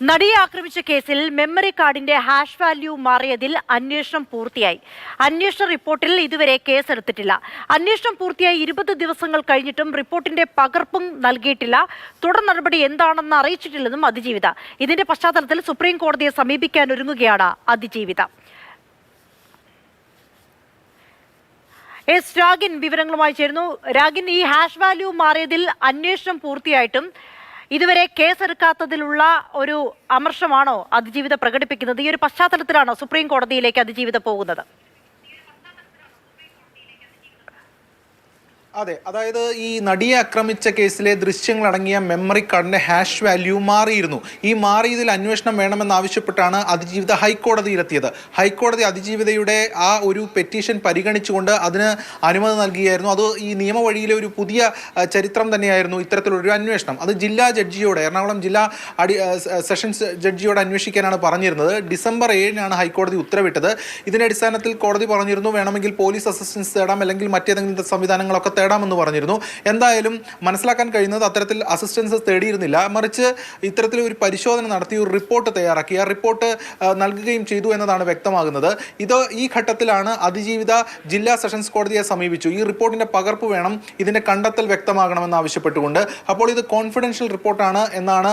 നടിയെ ആക്രമിച്ച കേസിൽ മെമ്മറി കാർഡിന്റെ ഹാഷ് വാല്യൂ മാറിയതിൽ അന്വേഷണം പൂർത്തിയായി. അന്വേഷണ റിപ്പോർട്ടിൽ ഇതുവരെ കേസെടുത്തിട്ടില്ല. അന്വേഷണം പൂർത്തിയായി 20 ദിവസങ്ങൾ കഴിഞ്ഞിട്ടും റിപ്പോർട്ടിന്റെ പകർപ്പും നൽകിയിട്ടില്ല. തുടർ നടപടി എന്താണെന്ന് അറിയിച്ചിട്ടില്ലെന്നും അതിജീവിത. ഇതിന്റെ പശ്ചാത്തലത്തിൽ സുപ്രീം കോടതിയെ സമീപിക്കാൻ ഒരുങ്ങുകയാണ് അതിജീവിത. രാഗിൻ വിവരങ്ങളുമായി ചേരുന്നു. രാഗിൻ, ഈ ഹാഷ് വാല്യൂ മാറിയതിൽ അന്വേഷണം പൂർത്തിയായിട്ടും ഇതുവരെ കേസെടുക്കാത്തതിലുള്ള ഒരു അമർഷമാണോ അതിജീവിത പ്രകടിപ്പിക്കുന്നത്? ഈ ഒരു പശ്ചാത്തലത്തിലാണോ സുപ്രീം കോടതിയിലേക്ക് അതിജീവിത പോകുന്നത്? അതെ, അതായത് ഈ നടിയെ ആക്രമിച്ച കേസിലെ ദൃശ്യങ്ങളടങ്ങിയ മെമ്മറി കാർഡിന്റെ ഹാഷ് വാല്യൂ മാറിയിരുന്നു. ഈ മാറിയതിൽ അന്വേഷണം വേണമെന്നാവശ്യപ്പെട്ടാണ് അതിജീവിത ഹൈക്കോടതിയിലെത്തിയത്. ഹൈക്കോടതി അതിജീവിതയുടെ ആ ഒരു പെറ്റീഷൻ പരിഗണിച്ചുകൊണ്ട് അതിന് അനുമതി നൽകിയായിരുന്നു. അത് ഈ നിയമവഴിയിലെ ഒരു പുതിയ ചരിത്രം തന്നെയായിരുന്നു ഇത്തരത്തിലൊരു അന്വേഷണം. അത് ജില്ലാ ജഡ്ജിയോട്, എറണാകുളം ജില്ലാ സെഷൻസ് ജഡ്ജിയോട് അന്വേഷിക്കാനാണ് പറഞ്ഞിരുന്നത്. ഡിസംബർ 7-നാണ് ഹൈക്കോടതി ഉത്തരവിട്ടത്. ഇതിന്റെ അടിസ്ഥാനത്തിൽ കോടതി പറഞ്ഞിരുന്നു വേണമെങ്കിൽ പോലീസ് അസിസ്റ്റൻസ് തേടാം, അല്ലെങ്കിൽ മറ്റേതെങ്കിലും സംവിധാനങ്ങളൊക്കെ തേടാമെന്ന് പറഞ്ഞിരുന്നു. എന്തായാലും മനസ്സിലാക്കാൻ കഴിയുന്നത് അത്തരത്തിൽ അസിസ്റ്റൻസ് തേടിയിരുന്നില്ല, മറിച്ച് ഇത്തരത്തിൽ ഒരു പരിശോധന നടത്തി ഒരു റിപ്പോർട്ട് തയ്യാറാക്കി ആ റിപ്പോർട്ട് നൽകുകയും ചെയ്തു എന്നതാണ് വ്യക്തമാകുന്നത്. ഈ ഘട്ടത്തിലാണ് അതിജീവിത ജില്ലാ സെഷൻസ് കോടതിയെ സമീപിച്ചു. ഈ റിപ്പോർട്ടിന്റെ പകർപ്പ് വേണം, ഇതിന്റെ കണ്ടെത്തൽ വ്യക്തമാകണമെന്ന് ആവശ്യപ്പെട്ടുകൊണ്ട്. അപ്പോൾ ഇത് കോൺഫിഡൻഷ്യൽ റിപ്പോർട്ടാണ് എന്നാണ്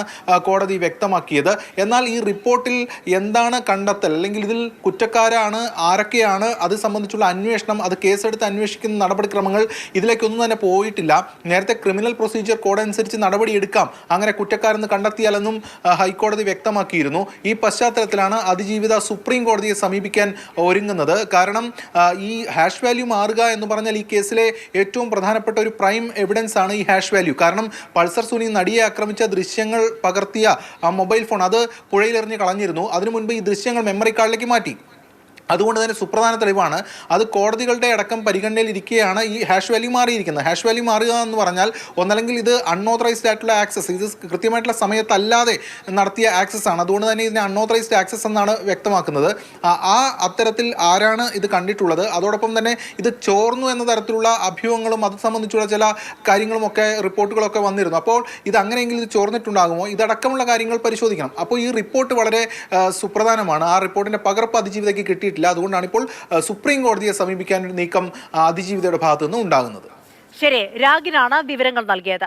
കോടതി വ്യക്തമാക്കിയത്. എന്നാൽ ഈ റിപ്പോർട്ടിൽ എന്താണ് കണ്ടെത്തൽ, അല്ലെങ്കിൽ ഇതിൽ കുറ്റക്കാരാണ് ആരൊക്കെയാണ്, അത് സംബന്ധിച്ചുള്ള അന്വേഷണം, അത് കേസെടുത്ത് അന്വേഷിക്കുന്ന നടപടിക്രമങ്ങൾ ഇതിലേക്കൊന്നും തന്നെ പോയിട്ടില്ല. നേരത്തെ ക്രിമിനൽ പ്രൊസീജിയർ കോഡ് അനുസരിച്ച് നടപടിയെടുക്കാം, അങ്ങനെ കുറ്റക്കാരെന്ന് കണ്ടെത്തിയാലെന്നും ഹൈക്കോടതി വ്യക്തമാക്കിയിരുന്നു. ഈ പശ്ചാത്തലത്തിലാണ് അതിജീവിത സുപ്രീം കോടതിയെ സമീപിക്കാൻ ഒരുങ്ങുന്നത്. കാരണം ഈ ഹാഷ് വാല്യൂ മാറുക എന്ന് പറഞ്ഞാൽ ഈ കേസിലെ ഏറ്റവും പ്രധാനപ്പെട്ട ഒരു പ്രൈം എവിഡൻസ് ആണ് ഈ ഹാഷ് വാല്യൂ. കാരണം പൾസർ സുനി നടിയെ ആക്രമിച്ച ദൃശ്യങ്ങൾ പകർത്തിയ ആ മൊബൈൽ ഫോൺ അത് പുഴയിലെറിഞ്ഞ് കളഞ്ഞിരുന്നു. അതിനു മുൻപ് ഈ ദൃശ്യങ്ങൾ മെമ്മറി കാർഡിലേക്ക് മാറ്റി. അതുകൊണ്ട് തന്നെ സുപ്രധാന തെളിവാണ്. അത് കോടതികളുടെ അടക്കം പരിഗണനയിൽ ഇരിക്കുകയാണ് ഈ ഹാഷ് വാല്യൂ മാറിയിരിക്കുന്നത്. ഹാഷ് വാല്യൂ മാറുക എന്ന് പറഞ്ഞാൽ ഒന്നല്ലെങ്കിൽ ഇത് അൺഓതറൈസ്ഡ് ആയിട്ടുള്ള ആക്സസ്, ഇത് കൃത്യമായിട്ടുള്ള സമയത്തല്ലാതെ നടത്തിയ ആക്സസ് ആണ്. അതുകൊണ്ട് തന്നെ ഇതിനെ അൺഓതറൈസ്ഡ് ആക്സസ് എന്നാണ് വ്യക്തമാക്കുന്നത്. അത്തരത്തിൽ ആരാണ് ഇത് കണ്ടിട്ടുള്ളത്, അതോടൊപ്പം തന്നെ ഇത് ചോർന്നു എന്ന തരത്തിലുള്ള അഭ്യൂഹങ്ങളും അത് സംബന്ധിച്ചുള്ള ചില കാര്യങ്ങളുമൊക്കെ റിപ്പോർട്ടുകളൊക്കെ വന്നിരുന്നു. അപ്പോൾ ഇത് അങ്ങനെയെങ്കിൽ ഇത് ചോർന്നിട്ടുണ്ടാകുമോ, ഇതടക്കമുള്ള കാര്യങ്ങൾ പരിശോധിക്കണം. അപ്പോൾ ഈ റിപ്പോർട്ട് വളരെ സുപ്രധാനമാണ്. ആ റിപ്പോർട്ടിന്റെ പകർപ്പ് അതിജീവിതയ്ക്ക് കിട്ടിയിട്ടില്ല. അതുകൊണ്ടാണ് ഇപ്പോൾ സുപ്രീം കോടതിയെ സമീപിക്കാൻ ഒരു നീക്കം അതിജീവിതയുടെ ഭാഗത്തു നിന്ന് ഉണ്ടാകുന്നത്. ശരി, രാഗിനാണ് വിവരങ്ങൾ നൽകിയത്.